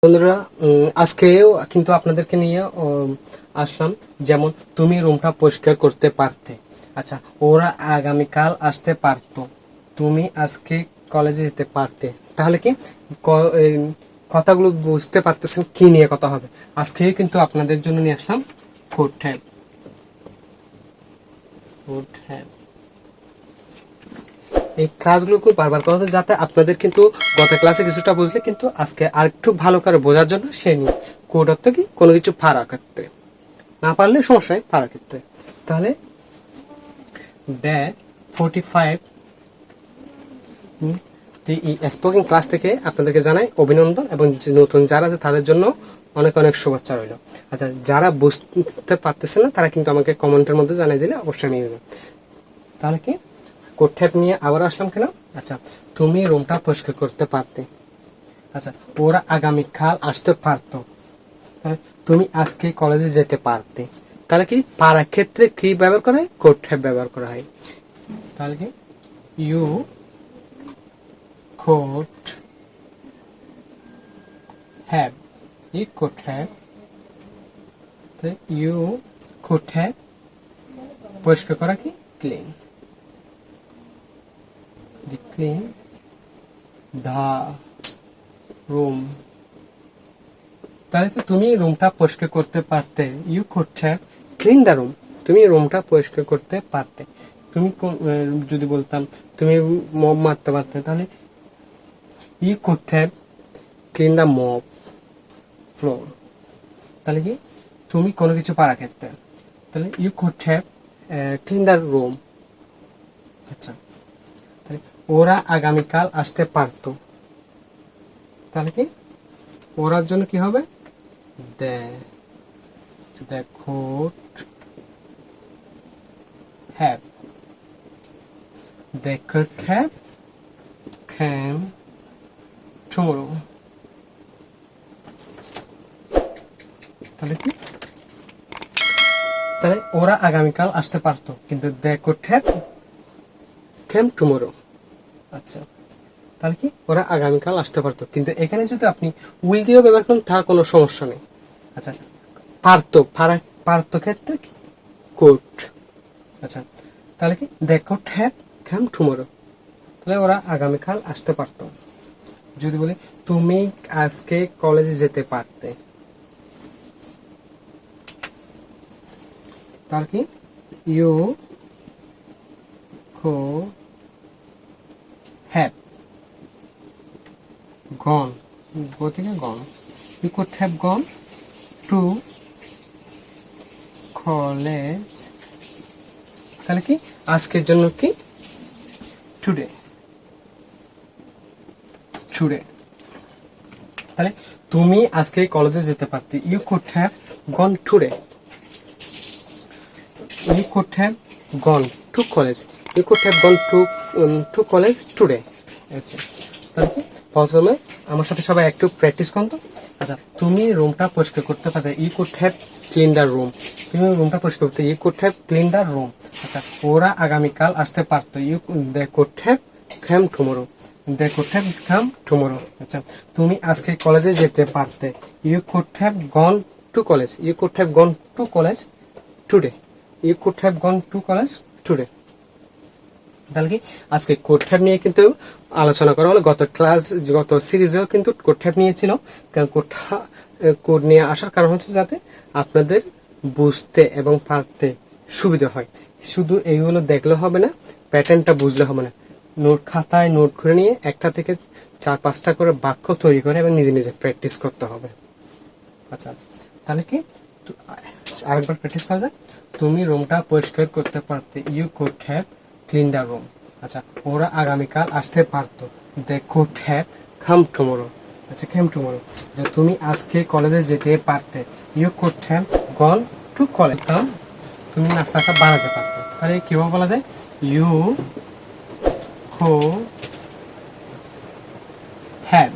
বন্ধুরা, আজকেও কিন্তু আপনাদেরকে নিয়ে আসলাম। যেমন তুমি রুমটা পরিষ্কার করতে পারতে। আচ্ছা, ওরা আগামীকাল আসতে পারতো, তুমি আজকে কলেজে যেতে পারতে। তাহলে কি এই কথাগুলো বুঝতে পারতেছেন কি নিয়ে কথা হবে? আজকে কিন্তু আপনাদের জন্য নিয়ে আসলাম কুড হ্যাভ। কুড হ্যাভ এই ক্লাসগুলো খুব বারবার করা হচ্ছে, যাতে আপনাদের কিন্তু গত ক্লাসে কিছুটা বুঝলে কিন্তু আজকে আর একটু ভালো করে বোঝার জন্য সে নিয়ে কোড অর্থ কি কোনো কিছু ফাড়া ক্ষেত্রে না পারলে সমস্যায় ফাড়া ক্ষেত্রে। তাহলে ডে 45 স্পোকেন ক্লাস থেকে আপনাদেরকে জানাই অভিনন্দন, এবং নতুন যারা আছে তাদের জন্য অনেক অনেক শুভেচ্ছা রইল। আচ্ছা, যারা বুঝতে পারতেছে না তারা কিন্তু আমাকে কমেন্টের মধ্যে জানিয়ে দিলে অবশ্যই আমি নেব। তাহলে কি কোড হ্যাভ নিয়ে আবার আসলাম কেন? আচ্ছা, তুমি রুমটা পরিষ্কার করতে পারতে। আচ্ছা, ওরা আগামীকাল আসতে পারতো, তাহলে তুমি আজকে কলেজে যেতে পারতে। তাহলে কি পারার ক্ষেত্রে কি ব্যবহার করা হয়? কোড হ্যাভ ব্যবহার করা হয়। তাহলে কি you could have, you could have, you could have পরিষ্কার করা কি ক্লিন, ক্লিন দা রুম। তাহলে তো তুমি রুমটা পরিষ্কার করতে পারতে। You could have clean the room, তুমি রুমটা পরিষ্কার করতে পারতে। তুমি যদি বলতাম তুমি মপ মারতে পারতে, তাহলে you could have clean the mop floor. তাহলে কি তুমি কোনো কিছু পারা ক্ষেত্রে, তাহলে you could have clean the room. আচ্ছা, তাহলে ওরা আগামীকাল আসতে পারতো। তাহলে কি ওরার জন্য কি হবে? They could have, they could have come tomorrow. তাহলে কি, তাহলে ওরা আগামীকাল আসতে পারতো, কিন্তু they could have come tomorrow। আচ্ছা, তাহলে কি ওরা আগামীকাল আসতে পারতো, কিন্তু এখানে যদি আপনি উইল দিয়েও ব্যবহার করেন তা কোনো সমস্যা নেই। আচ্ছা, পারতো, পারতো ক্ষেত্রে কি কোড। আচ্ছা, তাহলে কি they could have come tomorrow, তাহলে ওরা আগামীকাল আসতে পারতো। যদি বলি তুমি আজকে কলেজে যেতে পারতে, তাহলে কি you could have gone, go থেকে gone, you could have gone to college. তাহলে কি আজকের জন্য কি টুডে, টুডে। তাহলে তুমি আজকে কলেজে যেতে পারতে। You could have gone today, you could have gone to college, you could have gone to college today. আচ্ছা, তাহলে কি প্রথমে আমার সাথে সবাই একটু প্র্যাকটিস করুন তো। আচ্ছা, তুমি রুমটা পরিষ্কার করতে পারতে। You could have clean the room, তুমি রুমটা পরিষ্কার করতে। You could have clean the room. আচ্ছা, ওরা আগামীকাল আসতে পারতো। They could have come tomorrow, they could have come tomorrow. আচ্ছা, তুমি আজকে কলেজে যেতে পারতে। You could have gone to college, you could have gone to college today, you could have gone to college today. তাহলে কি আজকে কোড হ্যাভ নিয়ে কিন্তু আলোচনা করা হলো। গত সিরিজেও কিন্তু কোড হ্যাভ নিয়েছিল, কারণ কোড নিয়ে আসার কারণ হচ্ছে যাতে আপনাদের বুঝতে এবং পারতে সুবিধা হয়। শুধু এইগুলো দেখলে হবে না, প্যাটার্নটা বুঝলে হবে না। খাতায় নোট করে নিয়ে একটা থেকে 4-5টা করে বাক্য তৈরি করে এবং নিজে নিজে প্র্যাকটিস করতে হবে। আচ্ছা, তাহলে কি আরেকবার প্র্যাকটিস করা যায়। তুমি রুমটা পরিষ্কার করতে পারতে। You could have clean the room. আচ্ছা, ওরা আগামীকাল আসতে পারতো। They could have come tomorrow. আচ্ছা, কাম টুমরো। যে তুমি আজকে কলেজে যেতে পারতে। You could have gone to college, কারণ তুমি নাস্তাটা বানাতে পারতে। তাহলে কিভাবে বলা যায়? You could have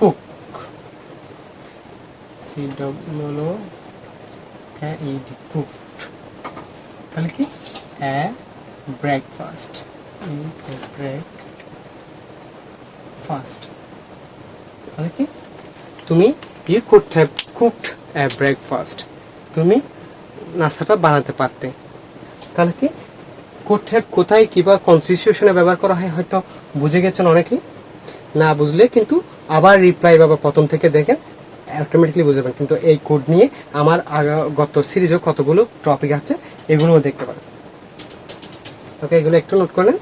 cook, cooked. তাহলে কি ব্রেকফাস্ট, ব্রেকফাস্ট। তাহলে কি তুমি you could have cooked a breakfast, তুমি নাস্তাটা বানাতে পারতে। তাহলে কি কুড হ্যাভ কোথায় কিভাবে কনস্টিটিউশনে ব্যবহার করা হয় হয়তো বুঝে গেছেন অনেকেই, না বুঝলে কিন্তু আবার রিপ্লাই বা প্রথম থেকে দেখেন অটোমেটিকলি বুঝে যাবেন। কিন্তু এই কোড নিয়ে আমার গত সিরিজেও কতগুলো টপিক আছে, এগুলোও দেখতে পারেন। ওকে, এগুলো একটু নোট করে নেন।